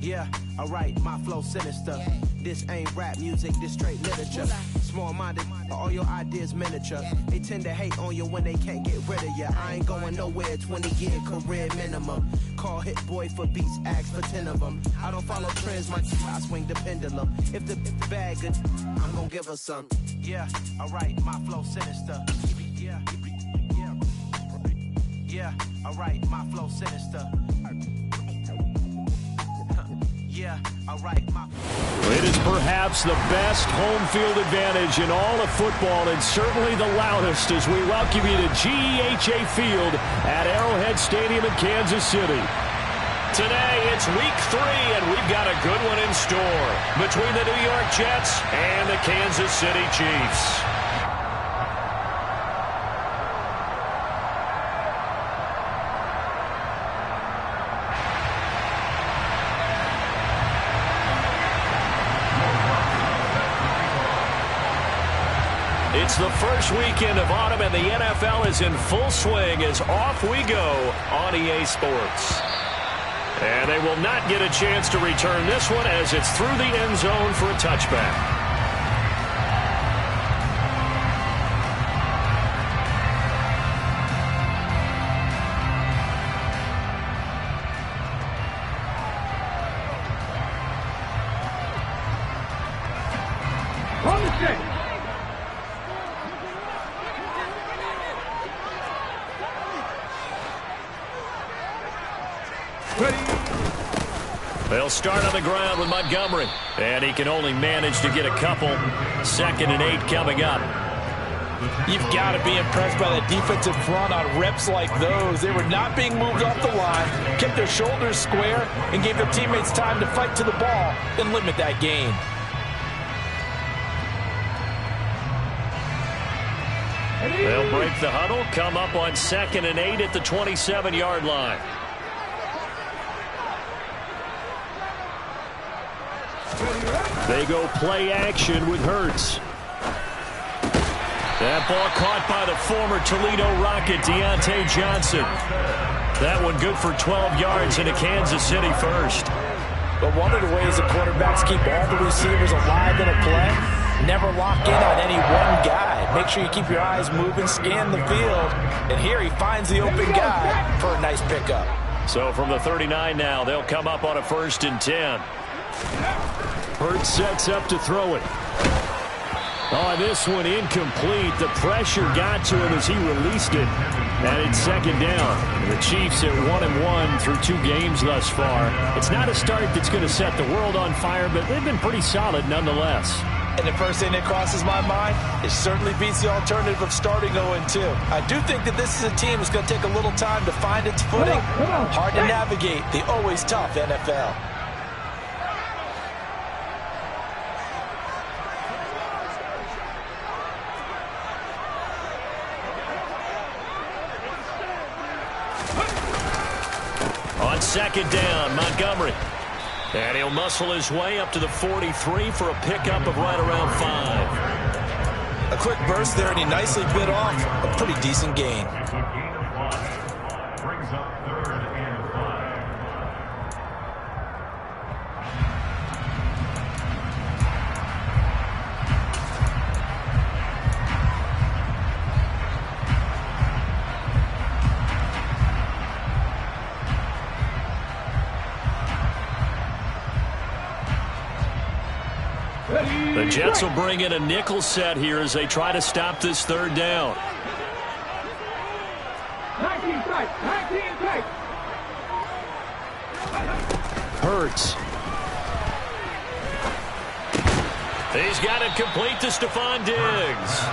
Yeah, alright, my flow sinister. This ain't rap music, this straight literature. Small-minded, all your ideas miniature. They tend to hate on you when they can't get rid of you. I ain't going nowhere, 20-year career minimum. Call Hit Boy for beats, ask for 10 of them. I don't follow trends, I swing the pendulum. If the bag good, I'm gonna give her some. Yeah, alright, my flow sinister. Yeah, alright, my flow sinister. Yeah, alright, my... It is perhaps the best home field advantage in all of football, and certainly the loudest as we welcome you to GEHA Field at Arrowhead Stadium in Kansas City. Today, it's week 3, and we've got a good one in store between the New York Jets and the Kansas City Chiefs. It's the first weekend of autumn, and the NFL is in full swing as off we go on EA Sports. And they will not get a chance to return this one as it's through the end zone for a touchback. They'll start on the ground with Montgomery, and he can only manage to get a couple. 2nd and 8 coming up. You've got to be impressed by the defensive front on reps like those. They were not being moved off the line, kept their shoulders square, and gave their teammates time to fight to the ball and limit that gain. They'll break the huddle, come up on 2nd and 8 at the 27-yard line. They go play action with Hurts. That ball caught by the former Toledo Rocket, Deontay Johnson. That one good for 12 yards into Kansas City first. But one of the ways the quarterbacks keep all the receivers alive in a play, never lock in on any one guy. Make sure you keep your eyes moving, scan the field. And here he finds the open guy for a nice pickup. So from the 39 now, they'll come up on a 1st and 10. Hurts sets up to throw it. Oh, this one incomplete. The pressure got to him as he released it. And it's 2nd down. The Chiefs at 1-1 through 2 games thus far. It's not a start that's going to set the world on fire, but they've been pretty solid nonetheless. And the first thing that crosses my mind, it certainly beats the alternative of starting 0-2. I do think that this is a team that's going to take a little time to find its footing. Hard to navigate the always tough NFL. On 2nd down, Montgomery. And he'll muscle his way up to the 43 for a pickup of right around 5. A quick burst there, and he nicely bit off a pretty decent gain. Brings up 3rd and 5. The Jets will bring in a nickel set here as they try to stop this 3rd down. 19 tight. Hurts. He's got it complete to Stephon Diggs.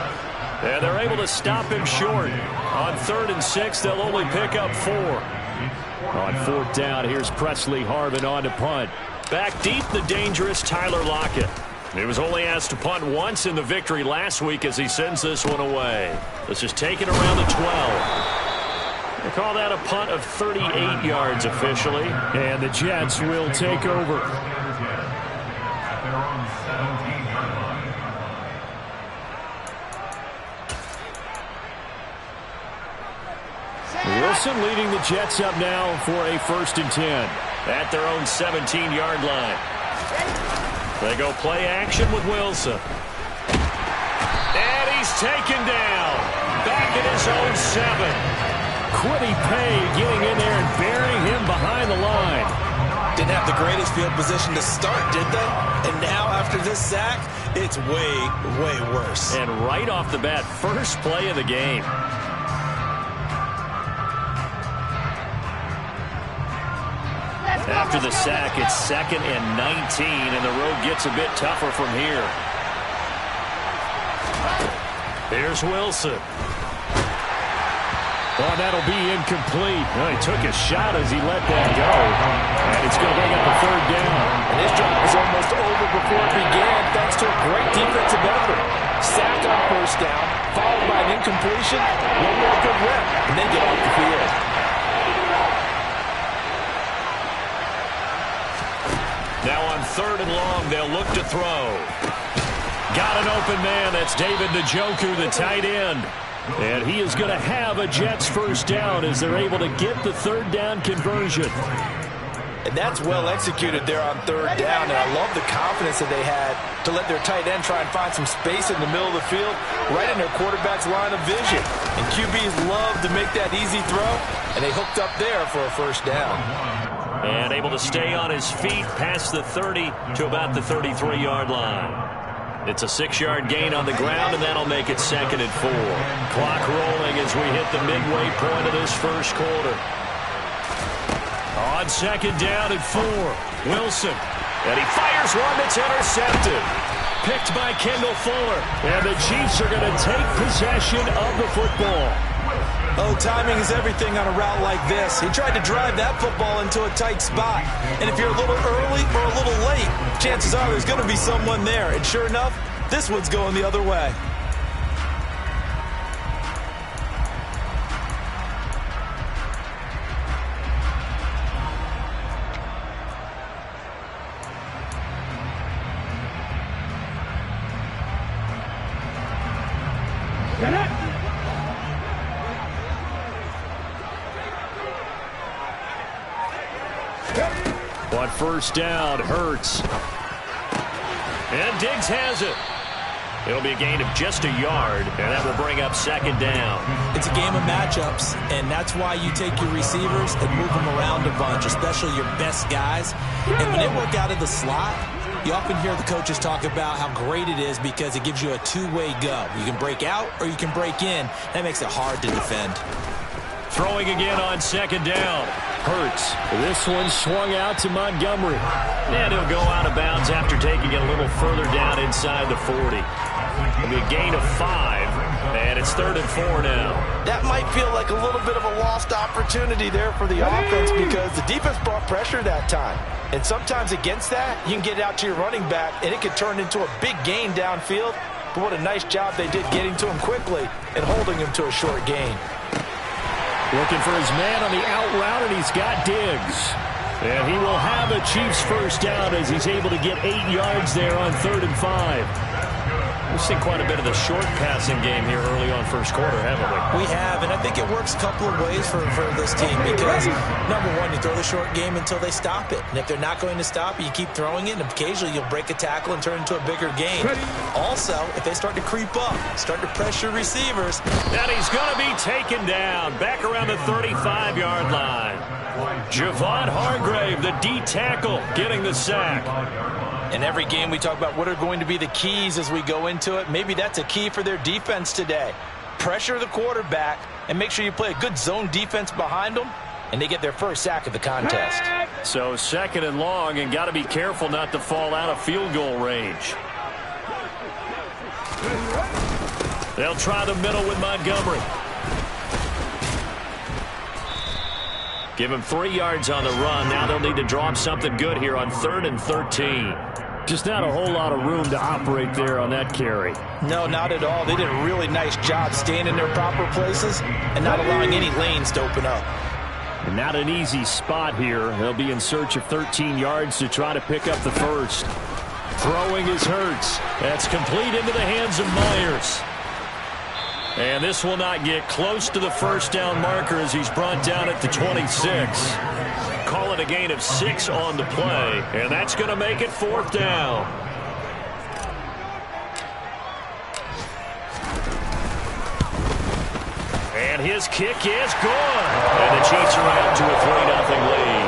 And they're able to stop him short. On 3rd and 6, they'll only pick up 4. On 4th down, here's Presley Harvin on to punt. Back deep, the dangerous Tyler Lockett. He was only asked to punt once in the victory last week as he sends this one away. This is taken around the 12. They call that a punt of 38 yards officially. And the Jets will take over. Wilson leading the Jets up now for a 1st and 10. at their own 17-yard line. They go play action with Wilson. And he's taken down. Back at his own 7. Kwity Paye getting in there and burying him behind the line. Didn't have the greatest field position to start, did they? And now after this sack, it's way, way worse. And right off the bat, first play of the game. After the sack, it's 2nd and 19, and the road gets a bit tougher from here. Here's Wilson. Oh, that'll be incomplete. Well, he took a shot as he let that go. And it's going to bring up a 3rd down. And his job was almost over before it began, thanks to a great defensive effort. Sack on 1st down, followed by an incompletion, one more good rep, and then get off the field. Now on 3rd and long, they'll look to throw. Got an open man. That's David Njoku, the tight end. And he is going to have a Jets 1st down as they're able to get the 3rd down conversion. And that's well executed there on 3rd down. And I love the confidence that they had to let their tight end try and find some space in the middle of the field, right in their quarterback's line of vision. And QBs love to make that easy throw, and they hooked up there for a 1st down. And able to stay on his feet past the 30 to about the 33-yard line. It's a 6-yard gain on the ground, and that'll make it 2nd and 4. Clock rolling as we hit the midway point of this first quarter. On 2nd down and 4, Wilson. And he fires one that's intercepted. Picked by Kendall Fuller. And the Chiefs are going to take possession of the football. Oh, timing is everything on a route like this. He tried to drive that football into a tight spot. And if you're a little early or a little late, chances are there's going to be someone there. And sure enough, this one's going the other way. On 1st down, Hurts. And Diggs has it. It'll be a gain of just a yard, and that will bring up 2nd down. It's a game of matchups, and that's why you take your receivers and move them around a bunch, especially your best guys. And when they work out of the slot, you often hear the coaches talk about how great it is because it gives you a two-way go. You can break out or you can break in. That makes it hard to defend. Throwing again on 2nd down. Hurts. This one swung out to Montgomery. And he'll go out of bounds after taking it a little further down inside the 40. It'll be a gain of 5, and it's 3rd and 4 now. That might feel like a little bit of a lost opportunity there for the offense because the defense brought pressure that time. And sometimes against that, you can get it out to your running back, and it could turn into a big gain downfield. But what a nice job they did getting to him quickly and holding him to a short gain. Looking for his man on the out route, and he's got Diggs. And he will have a Chiefs 1st down as he's able to get 8 yards there on 3rd and 5. We've seen quite a bit of the short passing game here early on first quarter, haven't we? We have, and I think it works a couple of ways for this team because, number one, you throw the short game until they stop it. And if they're not going to stop it, you keep throwing it, and occasionally you'll break a tackle and turn it into a bigger game. Also, if they start to creep up, start to pressure receivers. And he's going to be taken down back around the 35-yard line. Javon Hargrave, the D tackle, getting the sack. In every game, we talk about what are going to be the keys as we go into it. Maybe that's a key for their defense today. Pressure the quarterback and make sure you play a good zone defense behind them, and they get their first sack of the contest. So 2nd and long, and got to be careful not to fall out of field goal range. They'll try the middle with Montgomery. Give him 3 yards on the run. Now they'll need to drop something good here on 3rd and 13. Just not a whole lot of room to operate there on that carry. No, not at all. They did a really nice job staying in their proper places and not allowing any lanes to open up. And not an easy spot here. They'll be in search of 13 yards to try to pick up the first. Throwing is Hurts. That's complete into the hands of Myers. And this will not get close to the first down marker as he's brought down at the 26. Call it a gain of 6 on the play, and that's going to make it 4th down. And his kick is good. And the Chiefs are out to a 3-0 lead.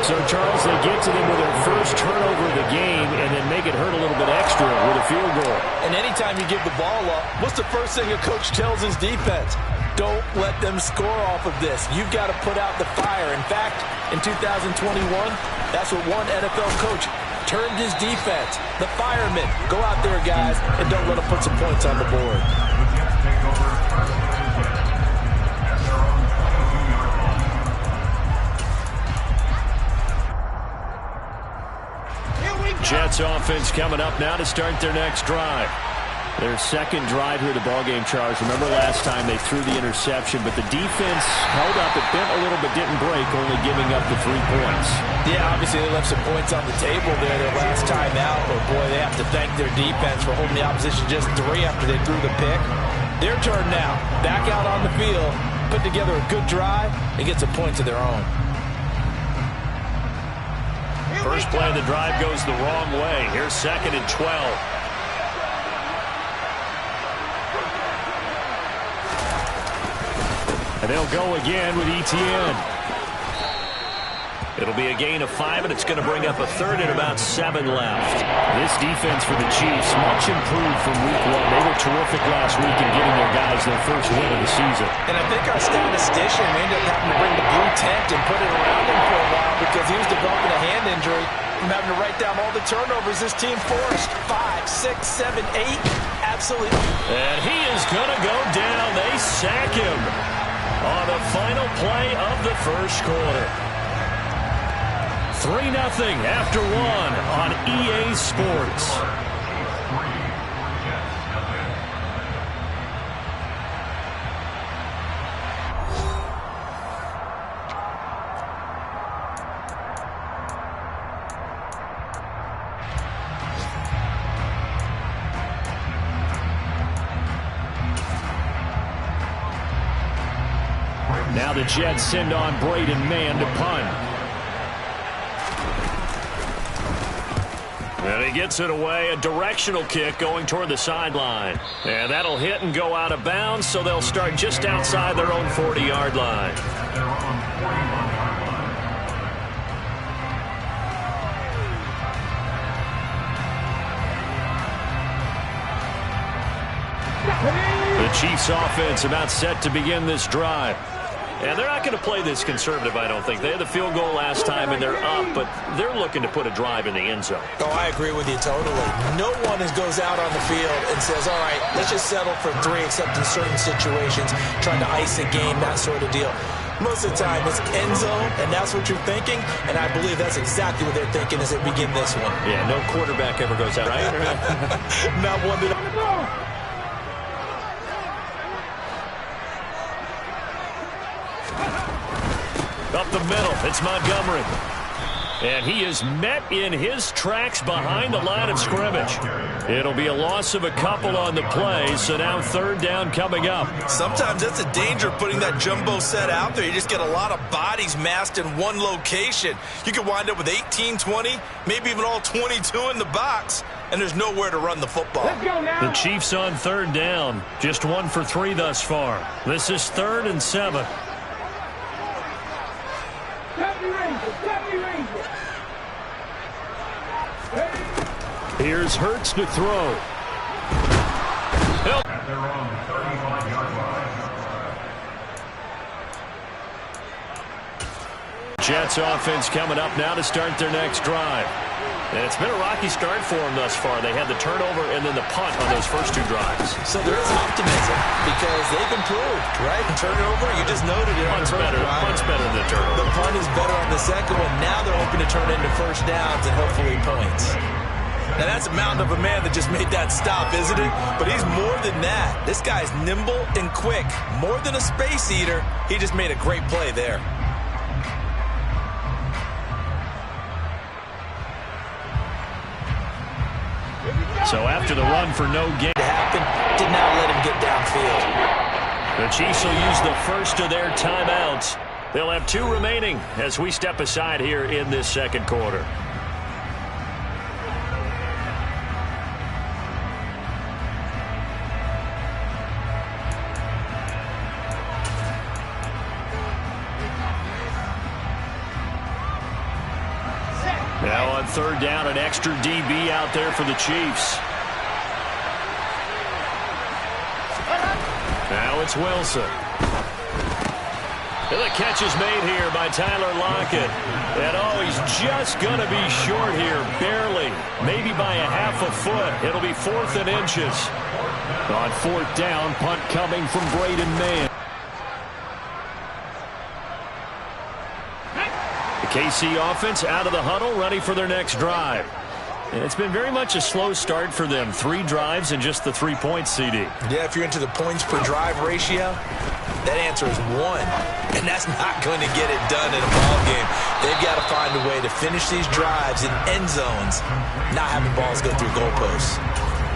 So, Charles, they get to them with their first turnover of the game and then make it hurt a little bit extra with a field goal. And anytime you give the ball up, what's the first thing a coach tells his defense? Don't let them score off of this. You've got to put out the fire. In fact, in 2021, that's what one NFL coach turned his defense. The firemen. Go out there, guys, and don't let them put some points on the board. Jets offense coming up now to start their next drive. Their second drive here of the ballgame, Charles. Remember last time they threw the interception, but the defense held up. It bent a little but didn't break, only giving up the 3 points. Yeah, obviously they left some points on the table there their last time out, but boy, they have to thank their defense for holding the opposition just 3 after they threw the pick. Their turn now. Back out on the field, put together a good drive, and get some points of their own. First play of the drive goes the wrong way. Here's 2nd and 12. And they'll go again with Etienne. It'll be a gain of 5, and it's going to bring up a 3rd and about 7 left. This defense for the Chiefs, much improved from week 1. They were terrific last week in giving their guys their first win of the season. And I think our statistician ended up having to bring the blue tent and put it around him for a while because he was developing a hand injury from having to write down all the turnovers this team forced. 5, 6, 7, 8. Absolutely. And he is going to go down. They sack him on the final play of the first quarter. 3-0 after 1 on EA Sports. Now the Jets send on Braden Mann to punt. And he gets it away, a directional kick going toward the sideline. And that'll hit and go out of bounds, so they'll start just outside their own 40-yard line. The Chiefs offense about set to begin this drive. And they're not going to play this conservative, I don't think. They had the field goal last time, and they're up, but they're looking to put a drive in the end zone. Oh, I agree with you totally. No one goes out on the field and says, all right, let's just settle for 3, except in certain situations, trying to ice a game, that sort of deal. Most of the time, it's end zone, and that's what you're thinking, and I believe that's exactly what they're thinking as they begin this one. Yeah, no quarterback ever goes out, right? Not one that... Up the middle, it's Montgomery. And he is met in his tracks behind the line of scrimmage. It'll be a loss of a couple on the play, so now 3rd down coming up. Sometimes that's the danger of putting that jumbo set out there. You just get a lot of bodies massed in one location. You could wind up with 18, 20, maybe even all 22 in the box, and there's nowhere to run the football. The Chiefs on 3rd down, just 1 for 3 thus far. This is 3rd and 7. Here's Hurts to throw. At their own 35-yard line. Jets offense coming up now to start their next drive. And it's been a rocky start for them thus far. They had the turnover and then the punt on those first 2 drives. So there is optimism because they've improved, right? Turnover, you just noted it. Punt's better than the turnover. The punt is better on the second one. Now they're hoping to turn into first downs and hopefully points. Now, that's a mountain of a man that just made that stop, isn't it? But he's more than that. This guy's nimble and quick. More than a space eater. He just made a great play there. So after the run for no gain, Did not let him get downfield. the Chiefs will use the first of their timeouts. They'll have 2 remaining as we step aside here in this second quarter. Now on third down, an extra DB out there for the Chiefs. Now it's Wilson. And the catch is made here by Tyler Lockett. And oh, he's just going to be short here, barely. Maybe by a half a foot. It'll be 4th and inches. On 4th down, punt coming from Braden Mann. The KC offense out of the huddle, ready for their next drive. And it's been very much a slow start for them. 3 drives and just the 3 points, CD. Yeah, if you're into the points per drive ratio, that answer is 1. And that's not going to get it done in a ball game. They've got to find a way to finish these drives in end zones, not having balls go through goalposts.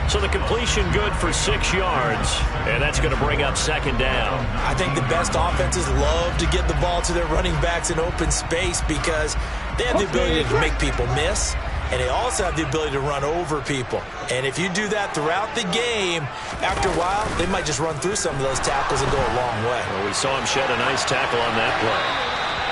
So the completion good for 6 yards, and that's going to bring up 2nd down. I think the best offenses love to get the ball to their running backs in open space because they have the ability to make people miss, and they also have the ability to run over people. And if you do that throughout the game, after a while, they might just run through some of those tackles and go a long way. Well, we saw him shed a nice tackle on that play.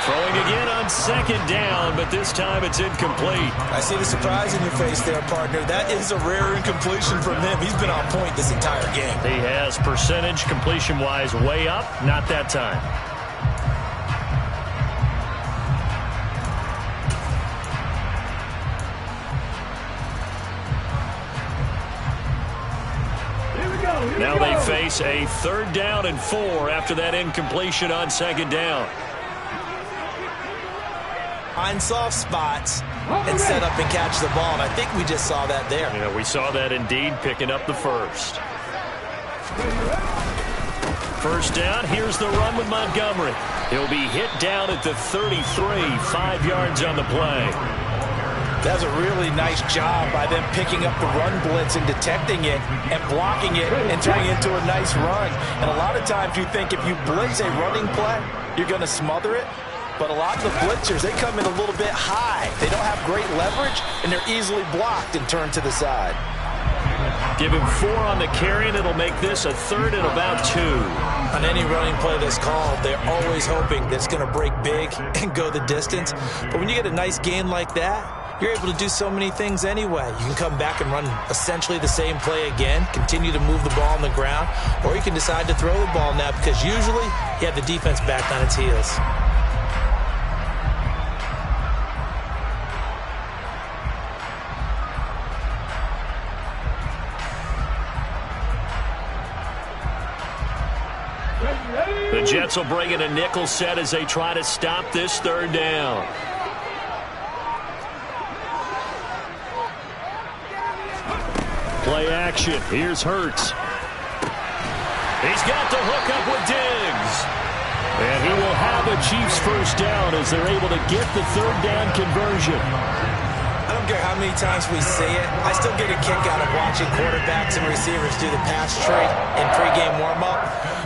Throwing again on 2nd down, but this time it's incomplete. I see the surprise in your face there, partner. That is a rare incompletion from him. He's been on point this entire game. He has percentage completion-wise way up, not that time. Now they face a 3rd down and 4 after that incompletion on 2nd down. Find soft spots and set up and catch the ball, and I think we just saw that there. Yeah, we saw that indeed, picking up the first. 1st down, here's the run with Montgomery. He'll be hit down at the 33, 5 yards on the play. That's a really nice job by them picking up the run blitz and detecting it and blocking it and turning it into a nice run. And a lot of times you think if you blitz a running play, you're going to smother it. But a lot of the blitzers, they come in a little bit high. They don't have great leverage, and they're easily blocked and turned to the side. Give him 4 on the carry, and it'll make this a 3rd and about 2. On any running play that's called, they're always hoping that it's going to break big and go the distance. But when you get a nice gain like that, you're able to do so many things anyway. You can come back and run essentially the same play again, continue to move the ball on the ground, or you can decide to throw the ball now because usually you have the defense back on its heels. The Jets will bring in a nickel set as they try to stop this 3rd down. Play action. Here's Hurts. He's got the hook up with Diggs. And he will have a Chiefs 1st down as they're able to get the 3rd down conversion. I don't care how many times we see it. I still get a kick out of watching quarterbacks and receivers do the pass trade in pregame warm-up.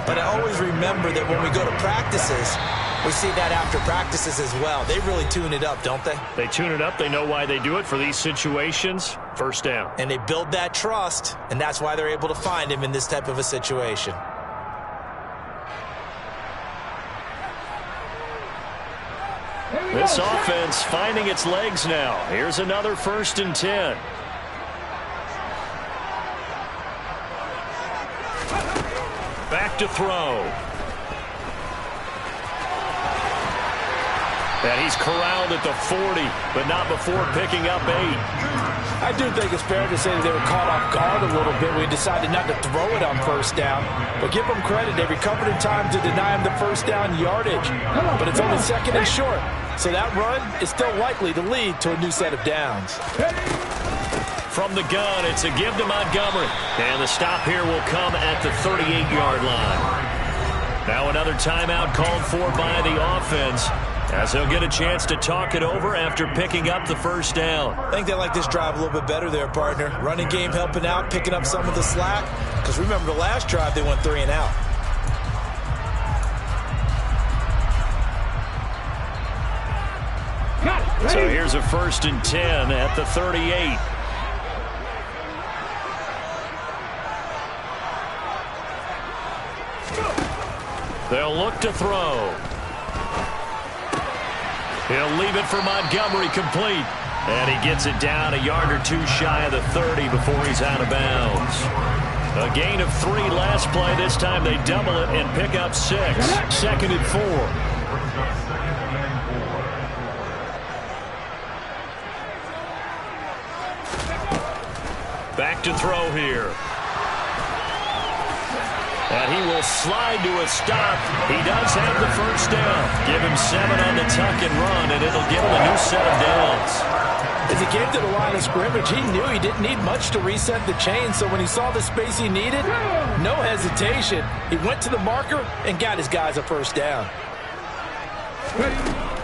But I always remember that when we go to practices, we see that after practices as well. They really tune it up, don't they? They tune it up. They know why they do it for these situations. 1st down. And they build that trust, and that's why they're able to find him in this type of a situation. This offense finding its legs now. Here's another 1st and 10. Back to throw. And he's corralled at the 40, but not before picking up 8. I do think it's fair to say that they were caught off guard a little bit. We decided not to throw it on 1st down. But give them credit. They recovered in time to deny him the 1st down yardage. But it's only 2nd and short. So that run is still likely to lead to a new set of downs. From the gun, it's a give to Montgomery. And the stop here will come at the 38-yard line. Now another timeout called for by the offense, as they'll get a chance to talk it over after picking up the 1st down. I think they like this drive a little bit better there, partner. Running game helping out, picking up some of the slack. Because remember the last drive, they went 3 and out. So here's a 1st and 10 at the 38. They'll look to throw. He'll leave it for Montgomery, complete. And he gets it down a yard or two shy of the 30 before he's out of bounds. A gain of 3 last play. This time they double it and pick up 6. 2nd and 4. Back to throw here. And he will slide to a stop. He does have the 1st down. Give him 7 on the tuck and run, and it'll give him a new set of downs. As he came to the line of scrimmage, he knew he didn't need much to reset the chain, so when he saw the space he needed, no hesitation. He went to the marker and got his guys a 1st down.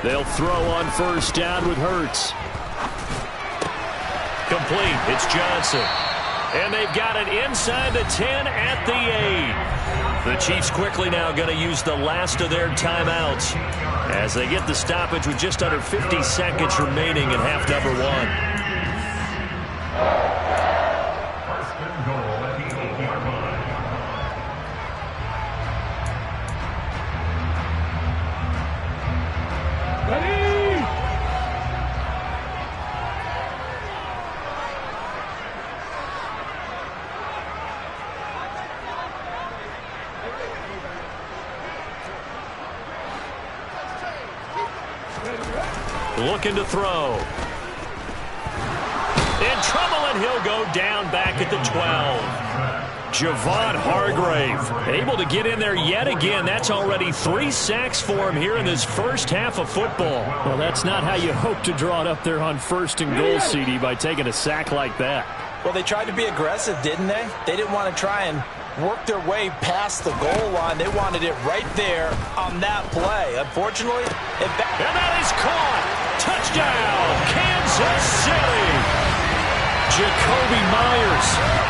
They'll throw on 1st down with Hurts. Complete. It's Johnson. And they've got it inside the 10 at the 8. The Chiefs quickly now going to use the last of their timeouts as they get the stoppage with just under 50 seconds remaining in half number 1. 1st and goal at the 8-yard line. Looking to throw. In trouble, and he'll go down back at the 12. Javon Hargrave able to get in there yet again. That's already 3 sacks for him here in this first half of football. Well, that's not how you hope to draw it up there on 1st and goal, CD, by taking a sack like that. Well, they tried to be aggressive, didn't they? They didn't want to try and work their way past the goal line. They wanted it right there on that play. Unfortunately, and that is caught. Touchdown, Kansas City. Jacoby Myers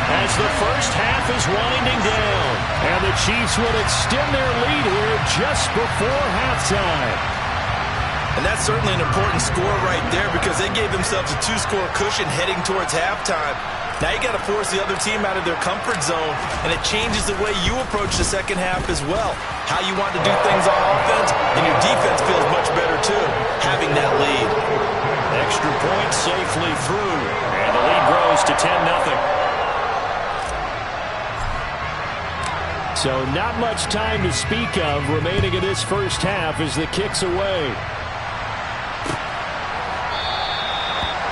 as the first half is winding down. And the Chiefs will extend their lead here just before halftime. And that's certainly an important score right there because they gave themselves a 2-score cushion heading towards halftime. Now you got to force the other team out of their comfort zone, and it changes the way you approach the second half as well. How you want to do things on offense, and your defense feels much better too, having that lead. Extra point safely through, and the lead grows to 10-0. So not much time to speak of remaining in this first half as the kick's away.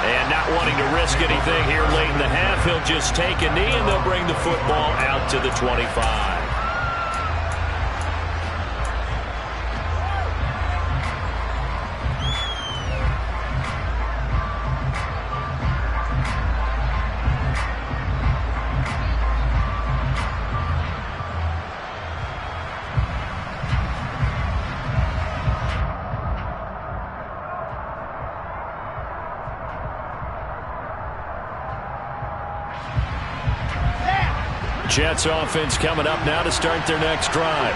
And not wanting to risk anything here late in the half, he'll just take a knee and they'll bring the football out to the 25. Jets offense coming up now to start their next drive.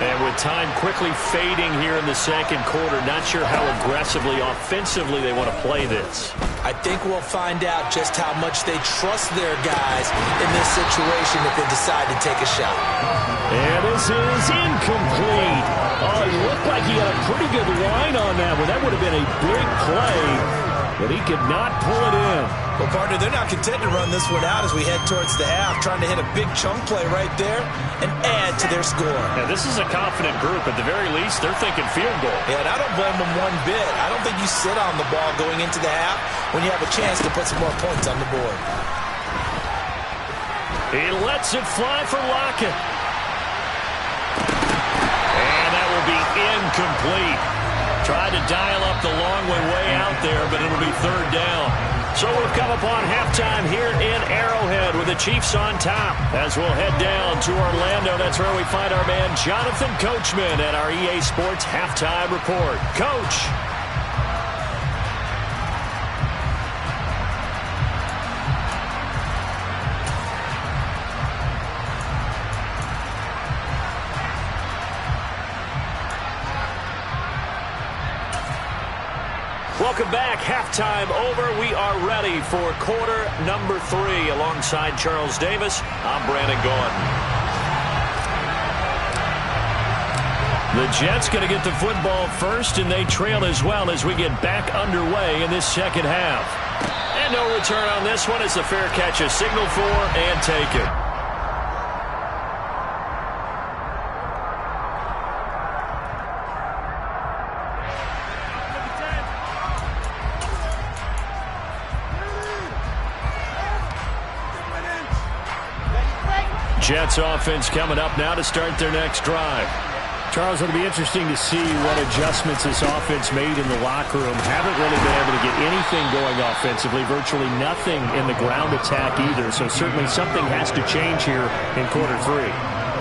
And with time quickly fading here in the second quarter, not sure how aggressively, offensively they want to play this. I think we'll find out just how much they trust their guys in this situation if they decide to take a shot. And this is incomplete. Oh, it looked like he had a pretty good line on that one. That would have been a big play, but he could not pull it in. Well, partner, they're not content to run this one out as we head towards the half, trying to hit a big chunk play right there and add to their score. Now, this is a confident group. At the very least, they're thinking field goal. Yeah, and I don't blame them one bit. I don't think you sit on the ball going into the half when you have a chance to put some more points on the board. He lets it fly for Lockett. And that will be incomplete. Tried to dial up the long way out there, but it'll be 3rd down. So we've come upon halftime here in Arrowhead with the Chiefs on top. As we'll head down to Orlando, that's where we find our man Jonathan Coachman at our EA Sports Halftime Report. Coach. Welcome back. Halftime over. We are ready for quarter number 3. Alongside Charles Davis, I'm Brandon Gaudin. The Jets going to get the football first, and they trail as well as we get back underway in this second half. And no return on this one as the fair catch is signaled for and taken. Jets offense coming up now to start their next drive. Charles, it'll be interesting to see what adjustments this offense made in the locker room. Haven't really been able to get anything going offensively, virtually nothing in the ground attack either. So certainly something has to change here in quarter 3.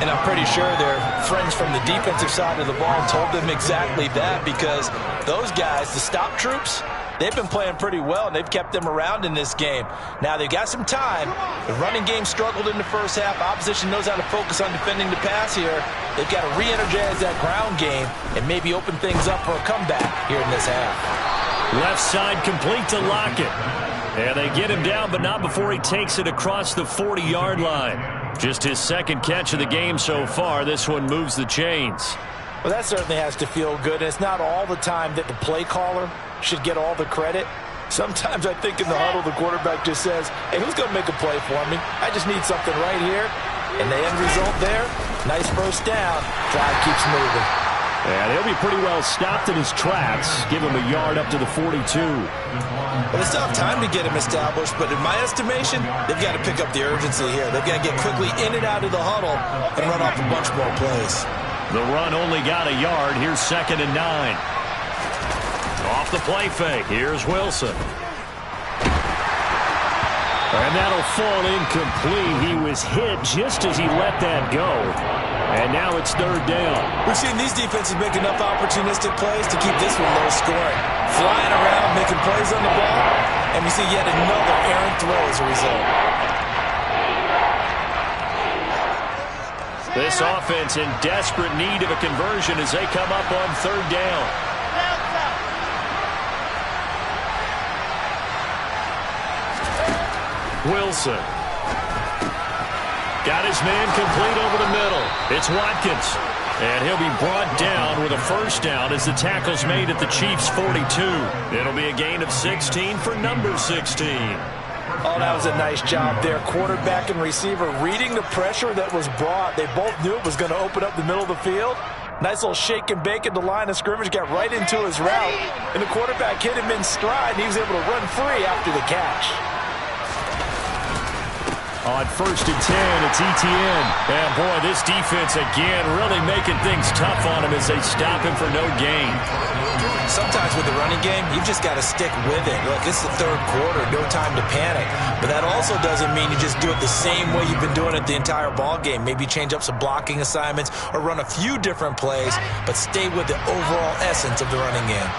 And I'm pretty sure their friends from the defensive side of the ball told them exactly that, because those guys, the stop troops, they've been playing pretty well, and they've kept them around in this game. Now, they've got some time. The running game struggled in the first half. Opposition knows how to focus on defending the pass here. They've got to re-energize that ground game and maybe open things up for a comeback here in this half. Left side complete to Lockett. And they get him down, but not before he takes it across the 40-yard line. Just his second catch of the game so far. This one moves the chains. Well, that certainly has to feel good. And it's not all the time that the play caller should get all the credit. Sometimes I think in the huddle, the quarterback just says, hey, who's going to make a play for me? I just need something right here. And the end result there, nice first down. Drive keeps moving. And he'll be pretty well stopped in his tracks. Give him a yard up to the 42. Well, it's tough time to get him established, but in my estimation, they've got to pick up the urgency here. They've got to get quickly in and out of the huddle and run off a bunch more plays. The run only got a yard. Here's 2nd and 9. Off the play fake. Here's Wilson. And that'll fall incomplete. He was hit just as he let that go. And now it's 3rd down. We've seen these defenses make enough opportunistic plays to keep this one low scoring. Flying around, making plays on the ball, and we see yet another errant throw as a result. This offense in desperate need of a conversion as they come up on 3rd down. Wilson. Got his man complete over the middle. It's Watkins. And he'll be brought down with a first down as the tackle's made at the Chiefs' 42. It'll be a gain of 16 for number 16. Oh, that was a nice job there. Quarterback and receiver reading the pressure that was brought. They both knew it was going to open up the middle of the field. Nice little shake and bake at the line of scrimmage. Got right into his route. And the quarterback hit him in stride, and he was able to run free after the catch. On 1st and 10, it's Etienne. And, boy, this defense, again, really making things tough on him as they stop him for no gain. Sometimes with the running game, you've just got to stick with it. Look, it's the 3rd quarter, no time to panic. But that also doesn't mean you just do it the same way you've been doing it the entire ball game. Maybe change up some blocking assignments or run a few different plays, but stay with the overall essence of the running game.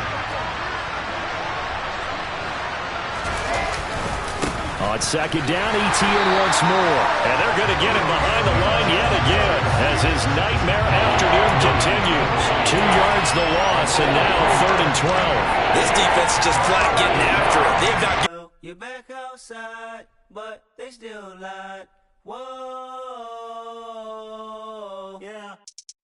On 2nd down, Etienne once more. And they're going to get him behind the line yet again as his nightmare afternoon continues. 2 yards the loss, and now 3rd and 12. This defense is just flat getting after it. They've not... You're back outside, but they still lied. Whoa, yeah.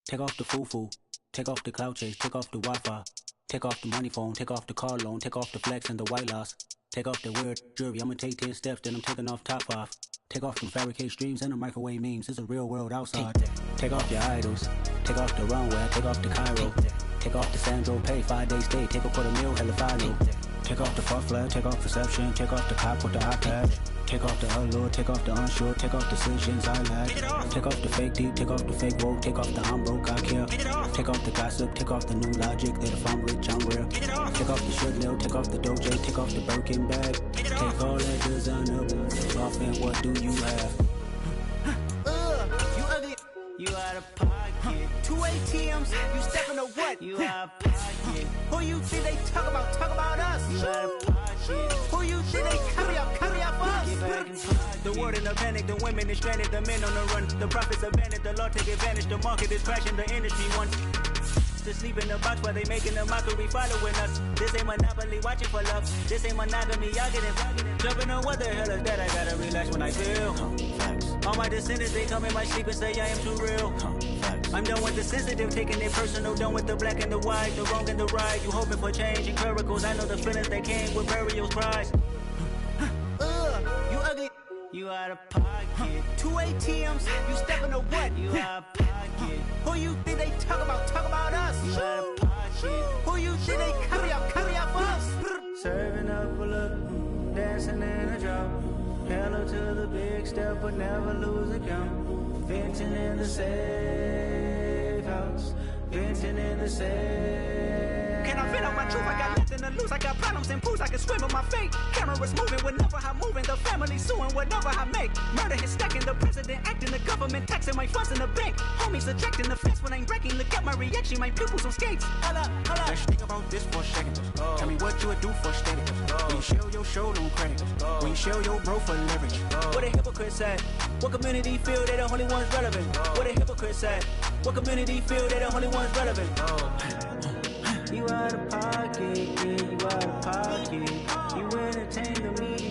Take off the foo-foo. Take off the cloud chase. Take off the Wi-Fi. Take off the money phone. Take off the car loan. Take off the flex and the white loss. Take off the weird jewelry. I'm gonna take 10 steps, then I'm taking off top 5. Take off the fabricate streams and the microwave memes. It's a real world outside. Take off your idols. Take off the runway. Take off the Cairo. Take off the Sandro Pay. 5-day stay. Take a $250,000. Hella follow. Take off the far flag. Take off perception. Take off the cop with the iPad. Take off the allure. Take off the unsure. Take off decisions I lack. Take off the fake deep. Take off the fake woke. Take off the I'm broke. I care. Take off the gossip. Take off the new logic that if I'm rich, I'm real. Take off the shit nail. Take off the Doja. Take off the Birkin bag. Take all that designer. Take off and what do you have? You ugly. You out of pocket. 2 ATMs. You stepping to what? You out of pocket. Who you think they talk about? Talk about us. You out of pocket. Who you think they carry up for us? The world in a panic. The women is stranded. The men on the run. The profits abandoned. The law take advantage. The market is crashing. The industry wants. to sleep in the box while they making a mockery following us. This ain't Monopoly watching for love. This ain't monogamy, y'all getting jumping on what the hell is that? I gotta relax when I feel. All my descendants, they come in my sleep and say I am too real. I'm done with the sensitive, taking it personal, done with the black and the white, the wrong and the right. You hoping for change and miracles. I know the feelings that came with burials, cries. You ugly. You out of pocket. 2 ATMs, you stepping to what? You out of pocket. Who you think they talk about us? You out of pocket. Who you think they carry up for us? Serving up a look, dancing in a drop. Hello to the big step, but never lose a count. Venting in the safe house. Venting in the safe. Can I vent out my truth? I got nothing to lose. I got problems and pools. I can swim with my fate. Cameras moving whenever I'm moving. The family suing whatever I make. Murder is stacking. The president acting. The government taxing my funds in the bank. Homies ejecting the fence when I'm wrecking. Look at my reaction. My pupils on skates. Hold up. Let's think about this for a second. Tell me what you would do for steady. When you show your show, don't credit. When you show your bro for leverage. What a hypocrite said. What community feel they the only ones relevant? What a hypocrite said. What community feel they the only ones relevant? You out of power.